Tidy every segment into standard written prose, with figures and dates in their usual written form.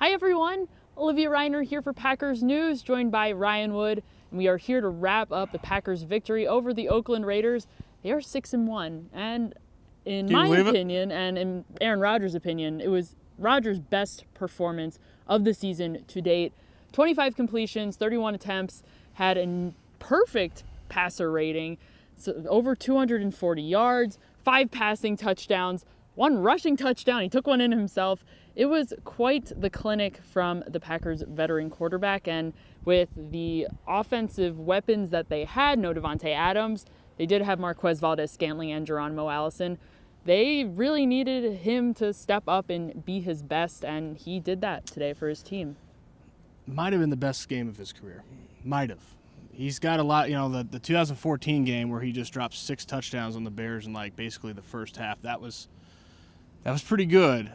Hi everyone, Olivia Reiner here for Packers News, joined by Ryan Wood, and we are here to wrap up the Packers' victory over the Oakland Raiders. They are 6-1, and in my opinion, and in Aaron Rodgers' opinion, it was Rodgers' best performance of the season to date. 25 completions, 31 attempts, had a perfect passer rating, so over 240 yards, 5 passing touchdowns, 1 rushing touchdown. He took one in himself. It was quite the clinic from the Packers' veteran quarterback, and with the offensive weapons that they had, no Davante Adams, they did have Marquez Valdes-Scantling and Geronimo Allison. They really needed him to step up and be his best, and he did that today for his team. Might have been the best game of his career. Might have. He's got a lot, the 2014 game where he just dropped 6 touchdowns on the Bears in basically the first half. That was pretty good.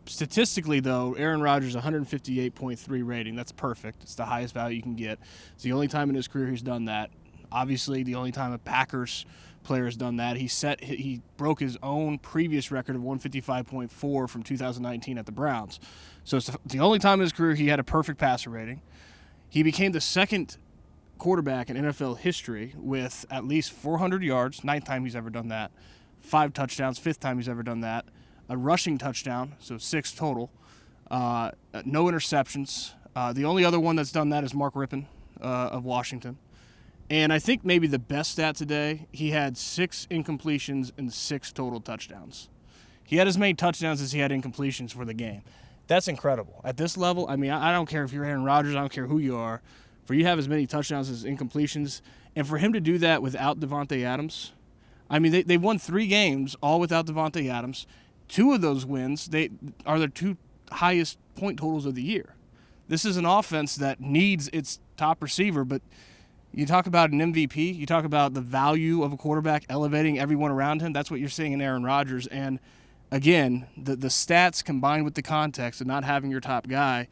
Statistically, though, Aaron Rodgers, 158.3 rating. That's perfect. It's the highest value you can get. It's the only time in his career he's done that. Obviously, the only time a Packers player has done that. He broke his own previous record of 155.4 from 2019 at the Browns. So it's the only time in his career he had a perfect passer rating. He became the second quarterback in NFL history with at least 400 yards, 9th time he's ever done that, 5 touchdowns, 5th time he's ever done that, a rushing touchdown, so 6 total, no interceptions. The only other one that's done that is Mark Rippon of Washington. And I think maybe the best stat today, he had 6 incompletions and 6 total touchdowns. He had as many touchdowns as he had incompletions for the game. That's incredible. At this level, I mean, I don't care if you're Aaron Rodgers, I don't care who you are, for you to have as many touchdowns as incompletions, and for him to do that without Davante Adams. I mean, they won 3 games all without Davante Adams. 2 of those wins, they are their 2 highest point totals of the year. This is an offense that needs its top receiver, but you talk about an MVP, you talk about the value of a quarterback elevating everyone around him. That's what you're seeing in Aaron Rodgers. And again, the stats combined with the context of not having your top guy,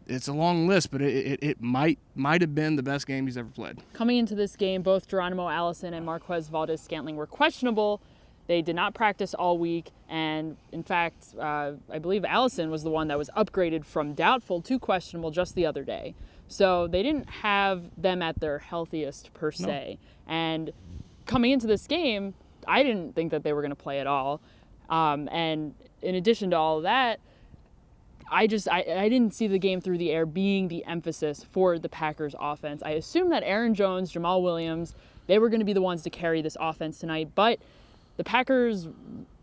it's a long list, but it might have been the best game he's ever played. Coming into this game, both Geronimo Allison and Marquez Valdes-Scantling were questionable. They did not practice all week, and in fact, I believe Allison was the one that was upgraded from doubtful to questionable just the other day. So they didn't have them at their healthiest per se. No. And coming into this game, I didn't think that they were going to play at all. And in addition to all of that, I didn't see the game through the air being the emphasis for the Packers offense. I assumed that Aaron Jones, Jamal Williams, they were going to be the ones to carry this offense tonight, but the Packers,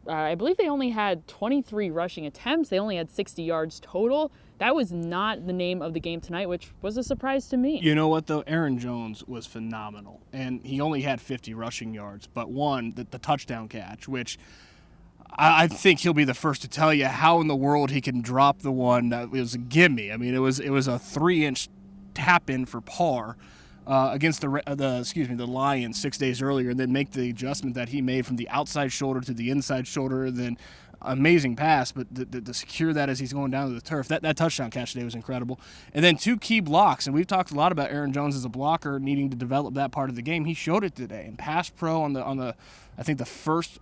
I believe they only had 23 rushing attempts. They only had 60 yards total. That was not the name of the game tonight, which was a surprise to me. You know what, though? Aaron Jones was phenomenal, and he only had 50 rushing yards, but the touchdown catch, which I think he'll be the first to tell you how in the world he can drop the one that was a gimme. I mean, it was a 3-inch tap-in for par. Against the Lions 6 days earlier, and then make the adjustment that he made from the outside shoulder to the inside shoulder, then amazing pass, but to secure that as he's going down to the turf, that touchdown catch today was incredible. And then 2 key blocks, and we've talked a lot about Aaron Jones as a blocker needing to develop that part of the game. He showed it today in pass pro on the I think the first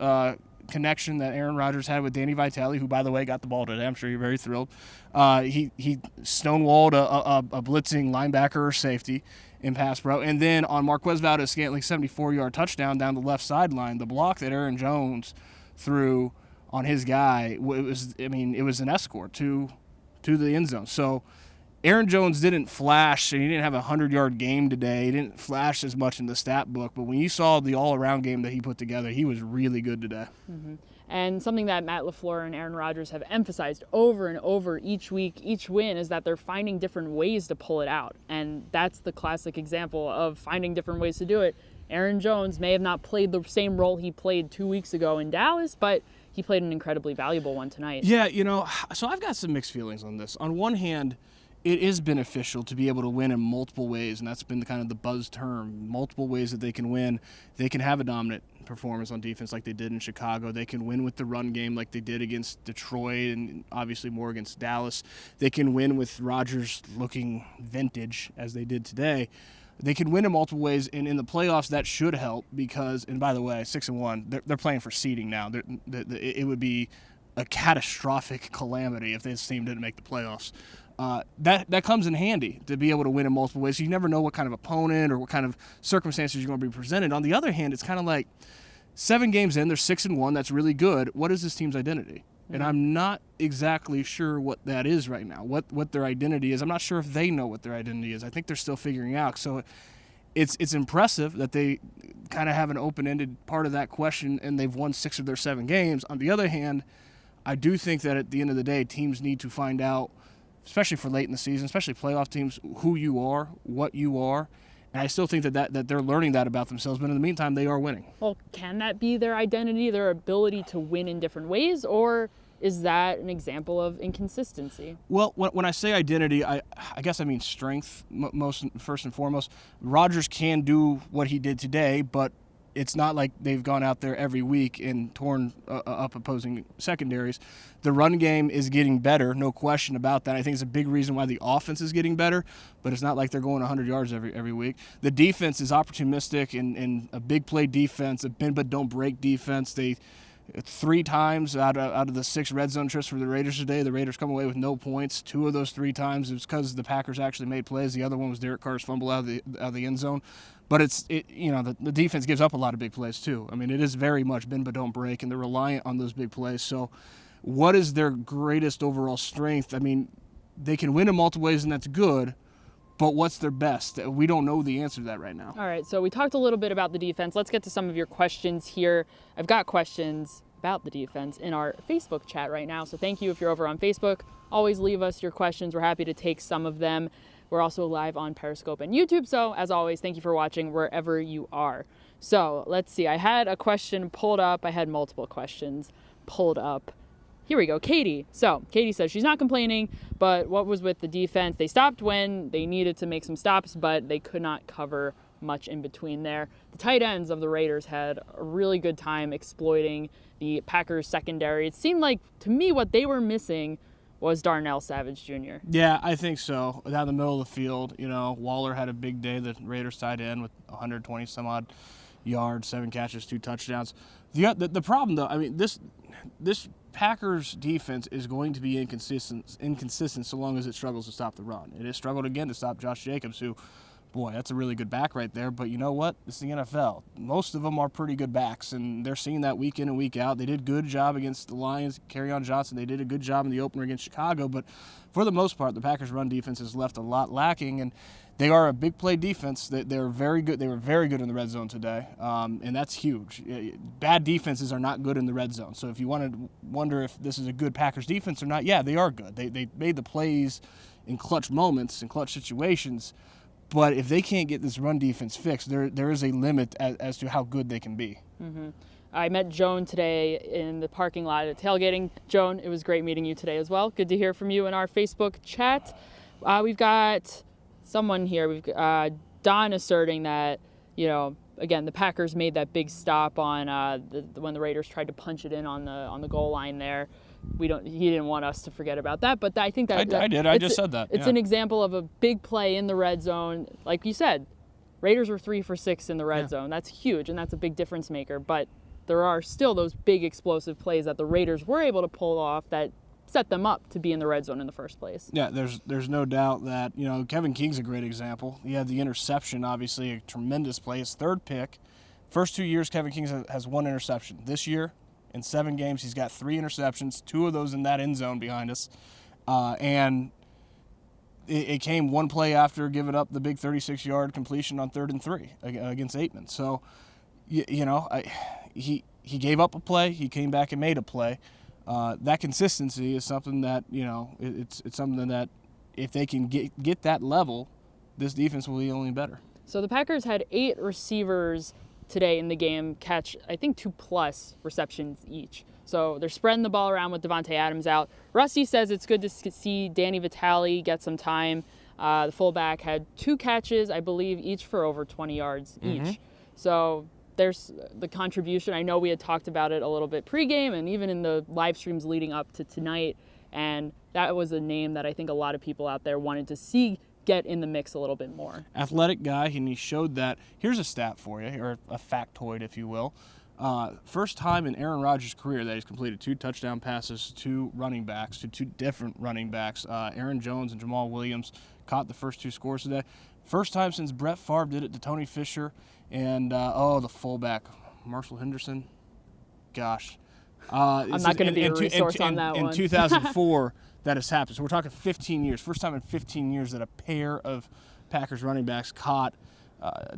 connection that Aaron Rodgers had with Danny Vitale, who, by the way, got the ball today. I'm sure you're very thrilled. He stonewalled a blitzing linebacker or safety in pass pro. And then on Marquez Valdes-Scantling's 74-yard touchdown down the left sideline, the block that Aaron Jones threw on his guy, it was an escort to the end zone. So Aaron Jones didn't flash, and he didn't have a 100-yard game today. He didn't flash as much in the stat book, but when you saw the all-around game that he put together, he was really good today. Mm-hmm. And something that Matt LaFleur and Aaron Rodgers have emphasized over and over each week, each win, is that they're finding different ways to pull it out. And that's the classic example of finding different ways to do it. Aaron Jones may have not played the same role he played 2 weeks ago in Dallas, but he played an incredibly valuable one tonight. Yeah, so I've got some mixed feelings on this. On one hand, it is beneficial to be able to win in multiple ways, and that's been kind of the buzz term. Multiple ways that they can win. They can have a dominant performance on defense like they did in Chicago. They can win with the run game like they did against Detroit and obviously more against Dallas. They can win with Rodgers looking vintage as they did today. They can win in multiple ways, and in the playoffs that should help because, and by the way, 6-1, they're playing for seeding now. It would be a catastrophic calamity if this team didn't make the playoffs. That comes in handy to be able to win in multiple ways. You never know what kind of opponent or what kind of circumstances you're going to be presented. On the other hand, it's kind of like 7 games in, they're 6-1. That's really good. What is this team's identity? And I'm not exactly sure what that is right now, what their identity is. I'm not sure if they know what their identity is. I think they're still figuring out. So it's impressive that they kind of have an open-ended part of that question, and they've won 6 of their 7 games. On the other hand, I do think that at the end of the day, teams need to find out, especially for late in the season, especially playoff teams, who you are, what you are. And I still think that they're learning that about themselves. But in the meantime, they are winning. Well, can that be their identity, their ability to win in different ways, or is that an example of inconsistency? Well, when I say identity, I guess I mean strength, first and foremost. Rodgers can do what he did today, but it's not like they've gone out there every week and torn up opposing secondaries. The run game is getting better, no question about that. I think it's a big reason why the offense is getting better, but it's not like they're going 100 yards every week. The defense is opportunistic and a big play defense, a bend but don't break defense. They 3 times out of the 6 red zone trips for the Raiders today, the Raiders come away with no points. 2 of those 3 times it was because the Packers actually made plays. The other one was Derek Carr's fumble out of the end zone. But the defense gives up a lot of big plays too. I mean, it is very much bend but don't break, and they're reliant on those big plays. So what is their greatest overall strength? I mean, they can win in multiple ways, and that's good. But what's their best? We don't know the answer to that right now. All right, so we talked a little bit about the defense. Let's get to some of your questions here. I've got questions about the defense in our Facebook chat right now. So thank you if you're over on Facebook. Always leave us your questions. We're happy to take some of them. We're also live on Periscope and YouTube. So as always, thank you for watching wherever you are. So let's see. I had a question pulled up. I had multiple questions pulled up. Here we go, Katie. So Katie says she's not complaining, but what was with the defense? They stopped when they needed to make some stops, but they could not cover much in between there. The tight ends of the Raiders had a really good time exploiting the Packers secondary. It seemed like, to me, what they were missing was Darnell Savage Jr. Yeah, I think so. Down the middle of the field, Waller had a big day, the Raiders tight end, with 120 some odd yards, 7 catches, 2 touchdowns. The problem, though, I mean, this Packers defense is going to be inconsistent so long as it struggles to stop the run. It has struggled again to stop Josh Jacobs, who, boy, that's a really good back right there. But you know what? It's the NFL. Most of them are pretty good backs, and they're seeing that week in and week out. They did a good job against the Lions, Kerryon Johnson. They did a good job in the opener against Chicago. But for the most part, the Packers' run defense has left a lot lacking, and they are a big play defense. They're very good. They were very good in the red zone today, and that's huge. Bad defenses are not good in the red zone. So if you want to wonder if this is a good Packers defense or not, yeah, they are good. They made the plays in clutch moments, in clutch situations. But if they can't get this run defense fixed, there is a limit as to how good they can be. Mm-hmm. I met Joan today in the parking lot at tailgating. Joan, it was great meeting you today as well. Good to hear from you in our Facebook chat. We've got someone here. We've got Don asserting that, again, the Packers made that big stop on when the Raiders tried to punch it in on the goal line there. He didn't want us to forget about that, but I think that I did. I just said that. It's an example of a big play in the red zone. Like you said, Raiders were 3 for 6 in the red zone. That's huge, and that's a big difference maker. But there are still those big explosive plays that the Raiders were able to pull off that set them up to be in the red zone in the first place. Yeah, there's no doubt that, Kevin King's a great example. He had the interception, obviously a tremendous play, his 3rd pick. First 2 years, Kevin King has 1 interception. This year, in 7 games, he's got 3 interceptions, 2 of those in that end zone behind us. And it came 1 play after giving up the big 36-yard completion on 3rd and 3 against Aitman. So, he gave up a play. He came back and made a play. That consistency is something that, it's something that if they can get that level, this defense will be only better. So the Packers had 8 receivers today in the game catch, I think, 2+ receptions each. So they're spreading the ball around with Devontae Adams out. Rusty says it's good to see Danny Vitale get some time. The fullback had 2 catches, I believe, each for over 20 yards each. So there's the contribution. I know we had talked about it a little bit pregame and even in the live streams leading up to tonight. And that was a name that I think a lot of people out there wanted to see get in the mix a little bit more. Athletic guy, and he showed that. Here's a stat for you, or a factoid, if you will. First time in Aaron Rodgers' career that he's completed 2 touchdown passes to 2 running backs, to 2 different running backs. Aaron Jones and Jamal Williams caught the first 2 scores today. First time since Brett Favre did it to Tony Fisher and, the fullback, Marshall Henderson. Gosh. I'm not going to be a resource on that one. In 2004, that has happened. So we're talking 15 years. First time in 15 years that a pair of Packers running backs caught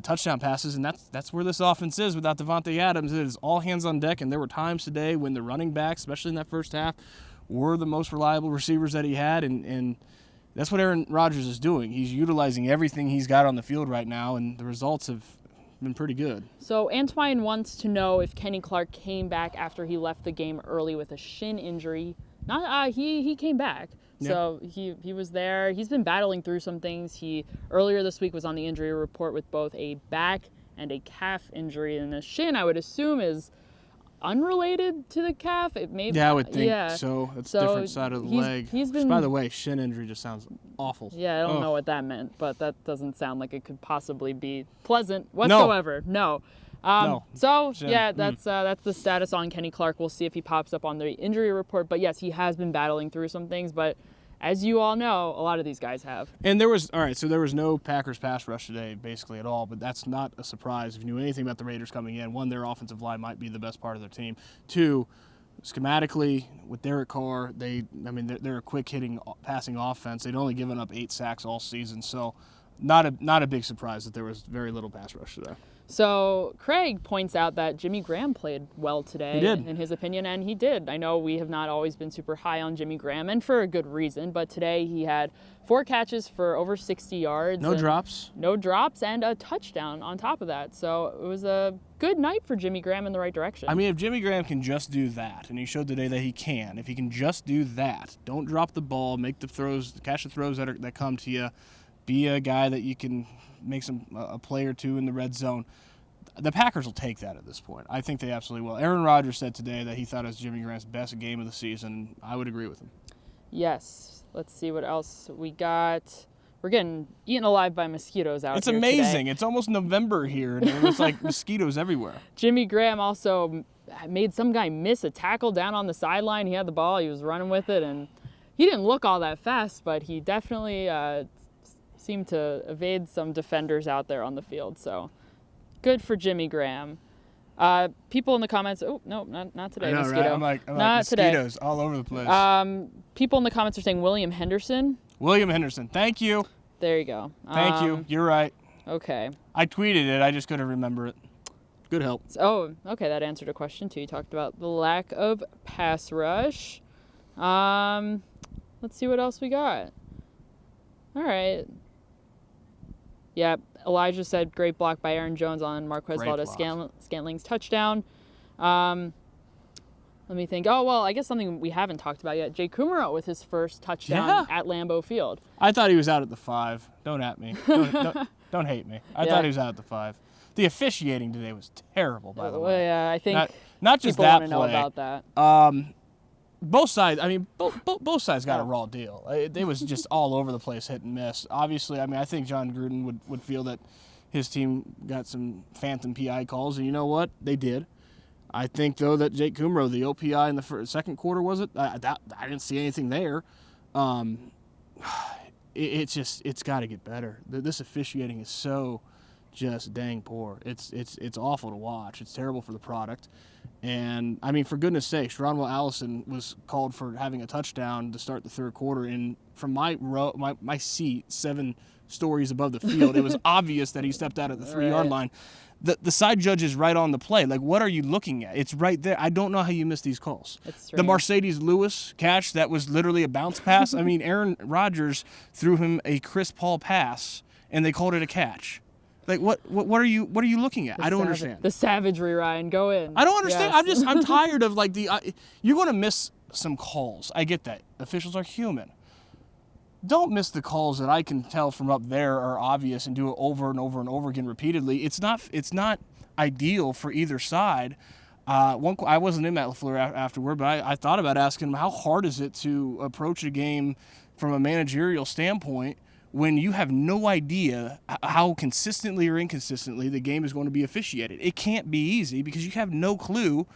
touchdown passes, and that's where this offense is without Devontae Adams. It is all hands on deck, and there were times today when the running backs, especially in that first half, were the most reliable receivers that he had, and that's what Aaron Rodgers is doing. He's utilizing everything he's got on the field right now, and the results have been pretty good. So Antoine wants to know if Kenny Clark came back after he left the game early with a shin injury. He came back. Yeah. So he was there. He's been battling through some things. He earlier this week was on the injury report with both a back and a calf injury, and the shin I would assume is unrelated to the calf. It may. Yeah, I would think so. It's a different side of the leg. He's been. By the way, shin injury just sounds awful. Yeah, I don't know what that meant, but that doesn't sound like it could possibly be pleasant whatsoever. No. So yeah, that's the status on Kenny Clark. We'll see if he pops up on the injury report. But yes, he has been battling through some things. But as you all know, a lot of these guys have. And there was no Packers pass rush today, basically at all. But that's not a surprise. If you knew anything about the Raiders coming in, 1, their offensive line might be the best part of their team. 2, schematically with Derek Carr, they're a quick hitting passing offense. They'd only given up 8 sacks all season, so not a big surprise that there was very little pass rush today. So Craig points out that Jimmy Graham played well today, he did, in his opinion, and he did. I know we have not always been super high on Jimmy Graham, and for a good reason, but today he had 4 catches for over 60 yards. No drops, and a touchdown on top of that. So it was a good night for Jimmy Graham in the right direction. I mean, if Jimmy Graham can just do that, and he showed today that he can, if he can just do that, don't drop the ball, make the throws, catch the throws that come to you, be a guy that you can make a play or 2 in the red zone. The Packers will take that at this point. I think they absolutely will. Aaron Rodgers said today that he thought it was Jimmy Graham's best game of the season. I would agree with him. Yes. Let's see what else we got. We're getting eaten alive by mosquitoes out here. It's amazing. Today. It's almost November here, and it's like mosquitoes everywhere. Jimmy Graham also made some guy miss a tackle down on the sideline. He had the ball. He was running with it, and he didn't look all that fast, but he definitely seemed to evade some defenders out there on the field. So good for Jimmy Graham. People in the comments, oh, no, not today, I know, mosquito. Right? I'm like not mosquitoes today. all over the place. People in the comments are saying William Henderson. William Henderson, thank you. There you go. Thank you. You're right. Okay. I tweeted it. I just couldn't remember it. Good help. Okay, that answered a question too. You talked about the lack of pass rush. Let's see what else we got. All right. Yeah, Elijah said great block by Aaron Jones on Marquez Valdes-Scantling's touchdown. Let me think. Oh, well, I guess something we haven't talked about yet. Jay Kummerow with his first touchdown at Lambeau Field. I thought he was out at the 5. Don't at me. Don't hate me. I thought he was out at the 5. The officiating today was terrible, by the way. Yeah, I think not just people that want to know about that. Both sides, both sides got a raw deal. It was just all over the place, hit and miss. Obviously, I think John Gruden would feel that his team got some phantom PI calls, and you know what? They did. I think, though, that Jake Kummerow, the OPI in the second quarter, was it? I didn't see anything there. It's got to get better. This officiating is so just dang poor. It's awful to watch. It's terrible for the product. And, for goodness sakes, Ronwell Allison was called for having a touchdown to start the third quarter. And from my seat, 7 stories above the field, it was obvious that he stepped out at the 3-yard line. The side judge is right on the play. Like, what are you looking at? It's right there. I don't know how you miss these calls. The Mercedes Lewis catch, that was literally a bounce pass. Aaron Rodgers threw him a Chris Paul pass, and they called it a catch. Like, what are you looking at? I don't understand. The savagery, Ryan. Go in. I don't understand. Yes. I'm tired of you're going to miss some calls. I get that. Officials are human. Don't miss the calls that I can tell from up there are obvious and do it over and over and over again repeatedly. It's not ideal for either side. I wasn't in Matt LaFleur afterward, but I thought about asking him, how hard is it to approach a game from a managerial standpoint when you have no idea how consistently or inconsistently the game is going to be officiated. It can't be easy because you have no clue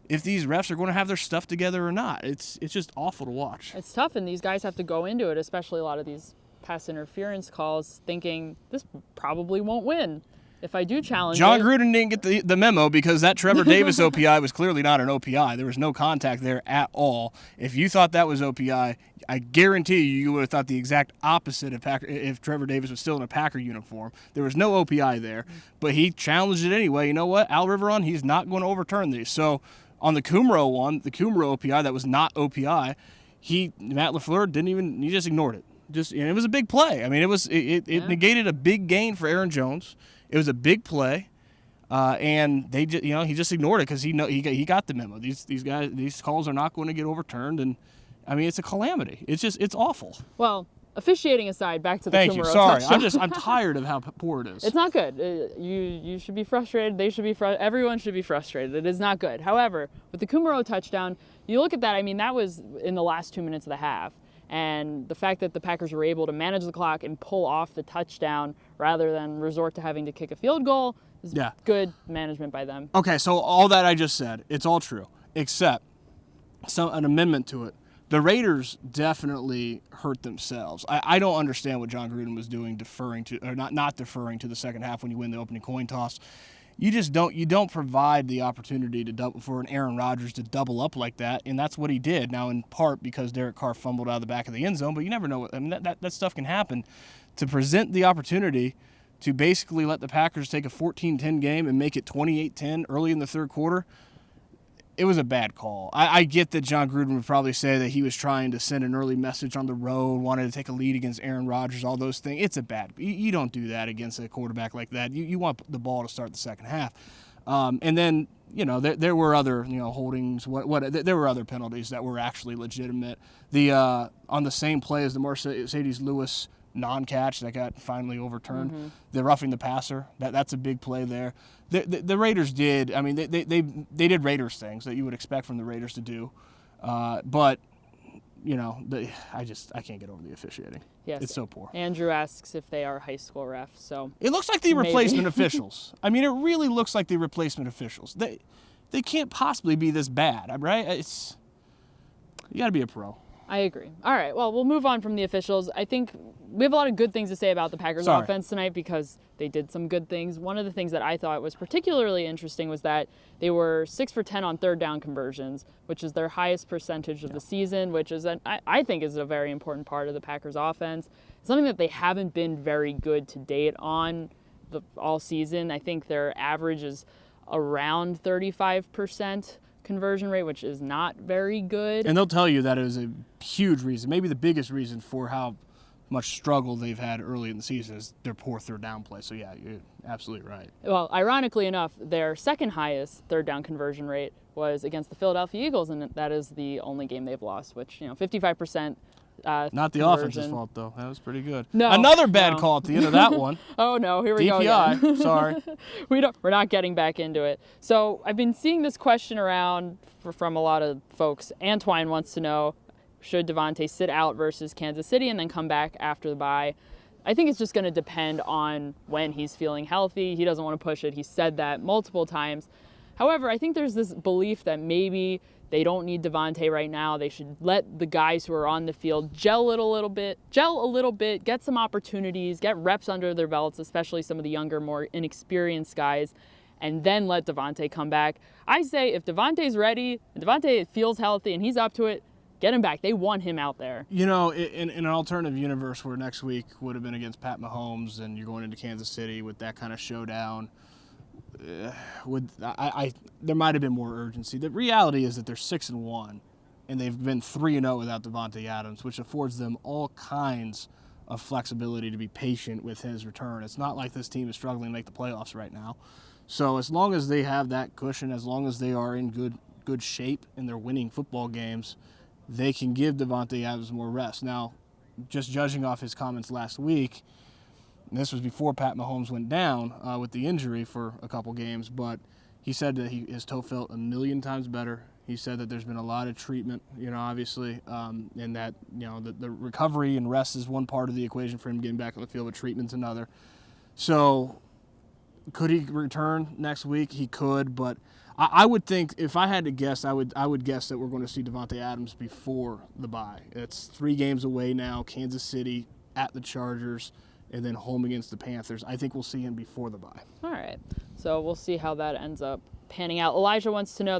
if these refs are going to have their stuff together or not. It's just awful to watch. It's tough, and these guys have to go into it, especially a lot of these pass interference calls, thinking this probably won't win. If I do challenge John Gruden didn't get the memo because that Trevor Davis OPI was clearly not an OPI. There was no contact there at all. If you thought that was OPI, I guarantee you would have thought the exact opposite if Trevor Davis was still in a Packer uniform. There was no OPI there, but he challenged it anyway. You know what? Al Riveron, he's not going to overturn these. So on the Kumro one, the Kumro OPI that was not OPI, Matt LaFleur he just ignored it. And it was a big play. I mean, it negated a big gain for Aaron Jones. It was a big play, and he just ignored it because he got the memo. These calls are not going to get overturned, and I mean it's a calamity. It's awful. Well, officiating aside, back to the Thank you. Kumaro Sorry, touchdown. I'm tired of how poor it is. It's not good. You should be frustrated. They should be everyone should be frustrated. It is not good. However, with the Kumaro touchdown, you look at that. I mean, that was in the last 2 minutes of the half. And the fact that the Packers were able to manage the clock and pull off the touchdown rather than resort to having to kick a field goal is good management by them. Okay, so all that I just said, it's all true, except an amendment to it. The Raiders definitely hurt themselves. I don't understand what John Gruden was doing, not deferring to the second half when you win the opening coin toss. You just don't provide the opportunity for an Aaron Rodgers to double up like that, and that's what he did. Now, in part because Derek Carr fumbled out of the back of the end zone, but you never know. That stuff can happen. To present the opportunity to basically let the Packers take a 14-10 game and make it 28-10 early in the third quarter, it was a bad call. I get that John Gruden would probably say that he was trying to send an early message on the road, wanted to take a lead against Aaron Rodgers, all those things. It's you don't do that against a quarterback like that. You want the ball to start the second half. And then, there were other, holdings. There were other penalties that were actually legitimate. On the same play as the Mercedes Lewis non-catch that got finally overturned. Mm-hmm. The roughing the passer, that's a big play there. The Raiders did. I mean, they did Raiders things that you would expect from the Raiders to do, but I can't get over the officiating. Yes, it's so poor. Andrew asks if they are high school refs. So it looks like the replacement officials. I mean, it really looks like the replacement officials. They can't possibly be this bad, right? You got to be a pro. I agree. All right, well, we'll move on from the officials. I think we have a lot of good things to say about the Packers offense tonight because they did some good things. One of the things that I thought was particularly interesting was that they were 6 for 10 on third down conversions, which is their highest percentage of the season, which is, I think, is a very important part of the Packers offense. Something that they haven't been very good to date on all season. I think their average is around 35%. Conversion rate, which is not very good. And they'll tell you that is a huge reason, maybe the biggest reason for how much struggle they've had early in the season is their poor third down play. So, yeah, you're absolutely right. Well, ironically enough, their second highest third down conversion rate was against the Philadelphia Eagles, and that is the only game they've lost, which, 55%. Not the offense's fault, though. That was pretty good. No, another bad call at the end of that one. Oh, no. Here we go again. Sorry. We're not getting back into it. So I've been seeing this question around from a lot of folks. Antoine wants to know, should Devontae sit out versus Kansas City and then come back after the bye? I think it's just going to depend on when he's feeling healthy. He doesn't want to push it. He said that multiple times. However, I think there's this belief that maybe they don't need Devontae right now. They should let the guys who are on the field gel a little bit, get some opportunities, get reps under their belts, especially some of the younger, more inexperienced guys, and then let Devontae come back. I say if Devontae's ready, and Devontae feels healthy and he's up to it, get him back. They want him out there. In an alternative universe where next week would have been against Pat Mahomes and you're going into Kansas City with that kind of showdown, there might have been more urgency. The reality is that they're 6-1, and they've been 3-0 without Davante Adams, which affords them all kinds of flexibility to be patient with his return. It's not like this team is struggling to make the playoffs right now. So as long as they have that cushion, as long as they are in good shape and they're winning football games, they can give Davante Adams more rest. Now, just judging off his comments last week, and this was before Pat Mahomes went down with the injury for a couple games, but he said that his toe felt a million times better. He said that there's been a lot of treatment, obviously, and that, the recovery and rest is one part of the equation for him getting back on the field, but treatment's another. So could he return next week? He could, but I would think, if I had to guess, I would guess that we're going to see Davante Adams before the bye. It's 3 games away now, Kansas City, at the Chargers, and then home against the Panthers. I think we'll see him before the bye. All right. So we'll see how that ends up panning out. Elijah wants to know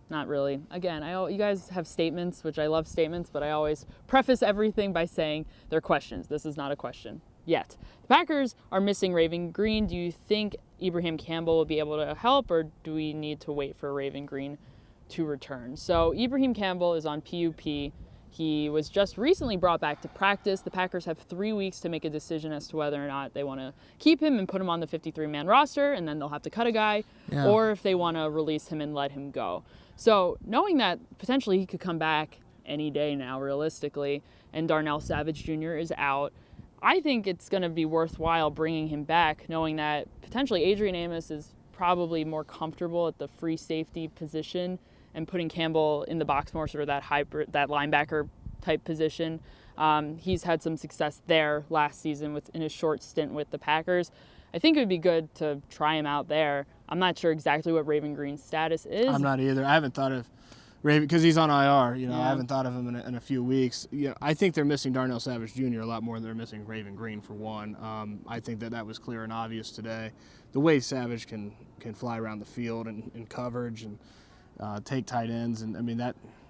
not really. Again, you guys have statements, which I love statements, but I always preface everything by saying they're questions. This is not a question yet. The Packers are missing Raven Green. Do you think Ibrahim Campbell will be able to help, or do we need to wait for Raven Green to return? So Ibrahim Campbell is on PUP. He was just recently brought back to practice. The Packers have 3 weeks to make a decision as to whether or not they want to keep him and put him on the 53-man roster, and then they'll have to cut a guy, or if they want to release him and let him go. So knowing that potentially he could come back any day now, realistically, and Darnell Savage Jr. is out, I think it's going to be worthwhile bringing him back, knowing that potentially Adrian Amos is probably more comfortable at the free safety position and putting Campbell in the box more, sort of that hybrid, that linebacker type position. He's had some success there last season in his short stint with the Packers. I think it would be good to try him out there. I'm not sure exactly what Raven Green's status is. I'm not either. I haven't thought of Raven because he's on IR. I haven't thought of him in a few weeks. I think they're missing Darnell Savage Jr. a lot more than they're missing Raven Green for one. I think that was clear and obvious today. The way Savage can fly around the field and in coverage and take tight ends, and I mean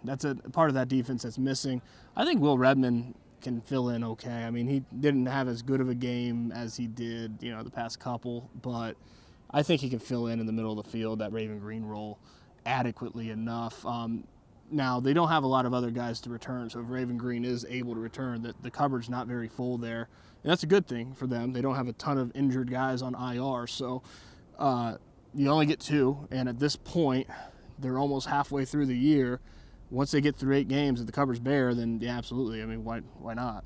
that's a part of that defense that's missing. I think Will Redmond can fill in okay. I mean, he didn't have as good of a game as he did, the past couple, but I think he can fill in the middle of the field, that Raven Green role, adequately enough. Now, they don't have a lot of other guys to return, so if Raven Green is able to return, the cupboard's not very full there, and that's a good thing for them. They don't have a ton of injured guys on IR, so you only get 2, and at this point, they're almost halfway through the year. Once they get through 8 games, if the cupboard's bare, then yeah, absolutely. I mean, why not?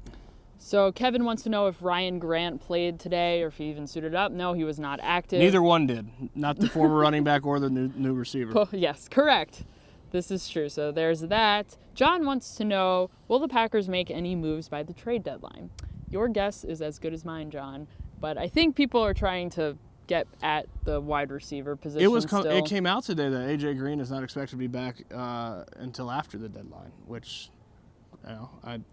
So Kevin wants to know if Ryan Grant played today or if he even suited up. No, he was not active. Neither one did. Not the former running back or the new receiver. Yes, correct. This is true. So there's that. John wants to know, will the Packers make any moves by the trade deadline? Your guess is as good as mine, John. But I think people are trying to get at the wide receiver position. It came out today that A.J. Green is not expected to be back until after the deadline, which,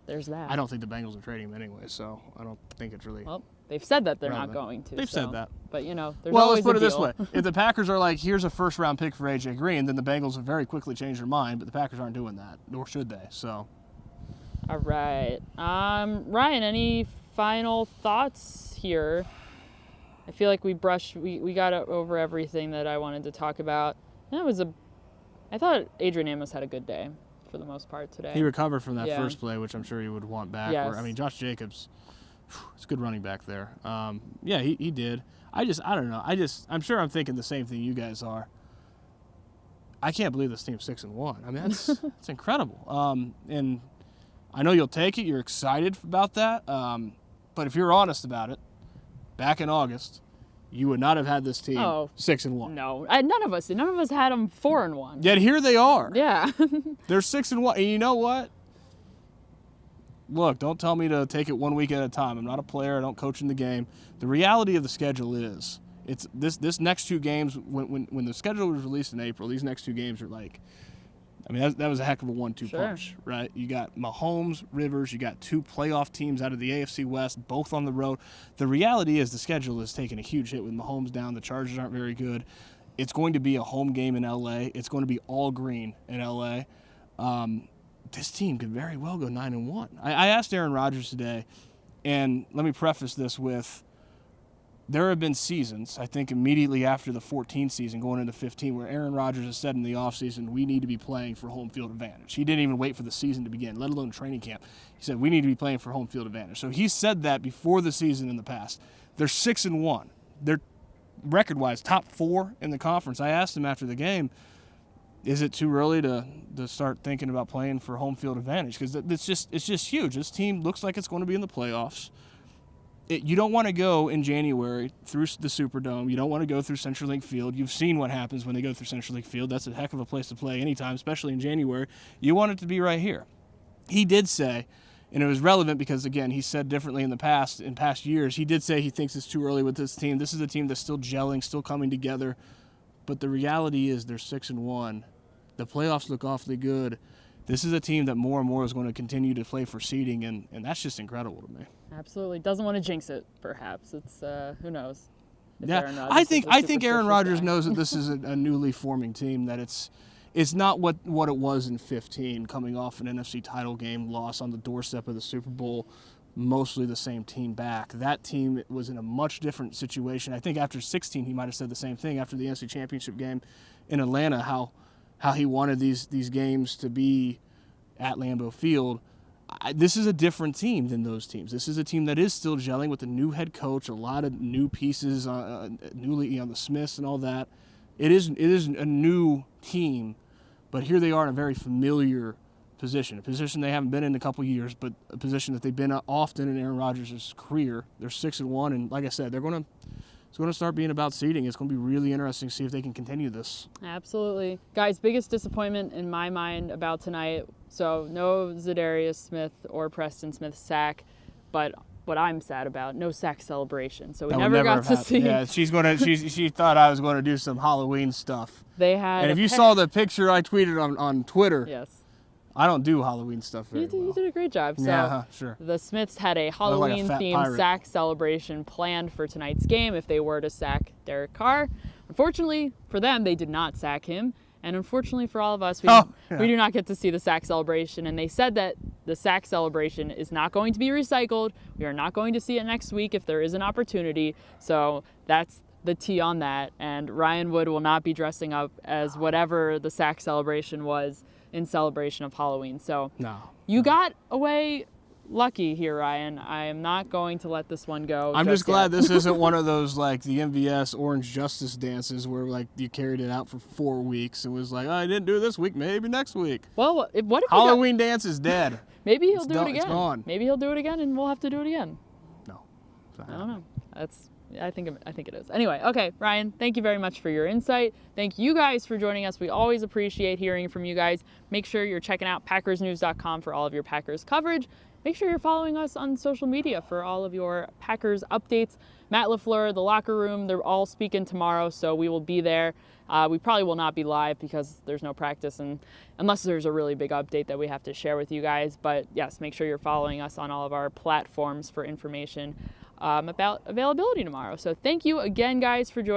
there's that. I don't think the Bengals are trading him anyway, so I don't think it's really. Well, they've said that they're relevant. not going to. They've said that. But there's well, always let's put a it this deal. way: if the Packers are like, here's a first-round pick for A.J. Green, then the Bengals have very quickly changed their mind. But the Packers aren't doing that, nor should they. So. All right, Ryan, any final thoughts here? I feel like we got over everything that I wanted to talk about. I thought Adrian Amos had a good day for the most part today. He recovered from that first play, which I'm sure he would want back. Yes. I mean, Josh Jacobs, it's a good running back there. He did. I don't know. I'm sure I'm thinking the same thing you guys are. I can't believe this team's 6-1. I mean, that's incredible. And I know you'll take it. You're excited about that. But if you're honest about it, back in August, you would not have had this team 6-1. No, none of us had them 4-1. Yet here they are. Yeah. They're 6-1, and you know what? Look, don't tell me to take it 1 week at a time. I'm not a player. I don't coach in the game. The reality of the schedule is, it's this next 2 games. When the schedule was released in April, these next 2 games are like. I mean, that was a heck of a 1-2 punch, right? You got Mahomes, Rivers, you got 2 playoff teams out of the AFC West, both on the road. The reality is the schedule is taking a huge hit with Mahomes down. The Chargers aren't very good. It's going to be a home game in L.A. It's going to be all green in L.A. This team could very well go 9-1. I asked Aaron Rodgers today, and let me preface this with, there have been seasons, I think immediately after the 14 season, going into 15, where Aaron Rodgers has said in the offseason, we need to be playing for home field advantage. He didn't even wait for the season to begin, let alone training camp. He said, we need to be playing for home field advantage. So he said that before the season in the past. They're 6-1. They're, record-wise, top 4 in the conference. I asked him after the game, is it too early to start thinking about playing for home field advantage? Because it's just huge. This team looks like it's going to be in the playoffs. you don't want to go in January through the Superdome. You don't want to go through CenturyLink Field. You've seen what happens when they go through CenturyLink Field. That's a heck of a place to play anytime, especially in January. You want it to be right here. He did say, and it was relevant because, again, he said differently in past years, he did say he thinks it's too early with this team. This is a team that's still gelling, still coming together. But the reality is they're 6-1. The playoffs look awfully good. This is a team that more and more is going to continue to play for seeding, and that's just incredible to me. Absolutely. Doesn't want to jinx it, perhaps. It's, who knows? Yeah, I think Aaron Rodgers knows that this is a newly forming team, that it's not what it was in 2015, coming off an NFC title game, loss on the doorstep of the Super Bowl, mostly the same team back. That team was in a much different situation. I think after 2016, he might have said the same thing after the NFC Championship game in Atlanta, how he wanted these games to be at Lambeau Field. This is a different team than those teams. This is a team that is still gelling with a new head coach, a lot of new pieces, newly the Smiths and all that. It is a new team, but here they are in a very familiar position, a position they haven't been in a couple years, but a position that they've been often in Aaron Rodgers' career. They're 6-1, and like I said, it's going to start being about seeding. It's going to be really interesting to see if they can continue this. Absolutely. Guys, biggest disappointment in my mind about tonight, so no Zadarius Smith or Preston Smith sack, but what I'm sad about, no sack celebration. So we never got to see. Yeah, she thought I was going to do some Halloween stuff. They had. And if you saw the picture I tweeted on Twitter, yes. I don't do Halloween stuff very well. You did a great job. So yeah, sure. The Smiths had a Halloween-themed sack celebration planned for tonight's game if they were to sack Derek Carr. Unfortunately for them, they did not sack him. And unfortunately for all of us, we do not get to see the sack celebration. And they said that the sack celebration is not going to be recycled. We are not going to see it next week if there is an opportunity. So that's the tea on that. And Ryan Wood will not be dressing up as whatever the sack celebration was in celebration of Halloween. So you got away lucky here, Ryan. I am not going to let this one go. I'm just glad this isn't one of those like the MVS Orange Justice dances where like you carried it out for 4 weeks and was like, oh, I didn't do it this week, maybe next week. Well, what if Halloween dance is dead? Maybe he'll do it again. It's gone. Maybe he'll do it again, and we'll have to do it again. No, I don't know. I think it is. Anyway, okay, Ryan, thank you very much for your insight. Thank you guys for joining us. We always appreciate hearing from you guys. Make sure you're checking out PackersNews.com for all of your Packers coverage. Make sure you're following us on social media for all of your Packers updates. Matt LaFleur, the locker room, they're all speaking tomorrow, so we will be there. We probably will not be live because there's no practice, and unless there's a really big update that we have to share with you guys. But yes, make sure you're following us on all of our platforms for information about availability tomorrow. So thank you again, guys, for joining.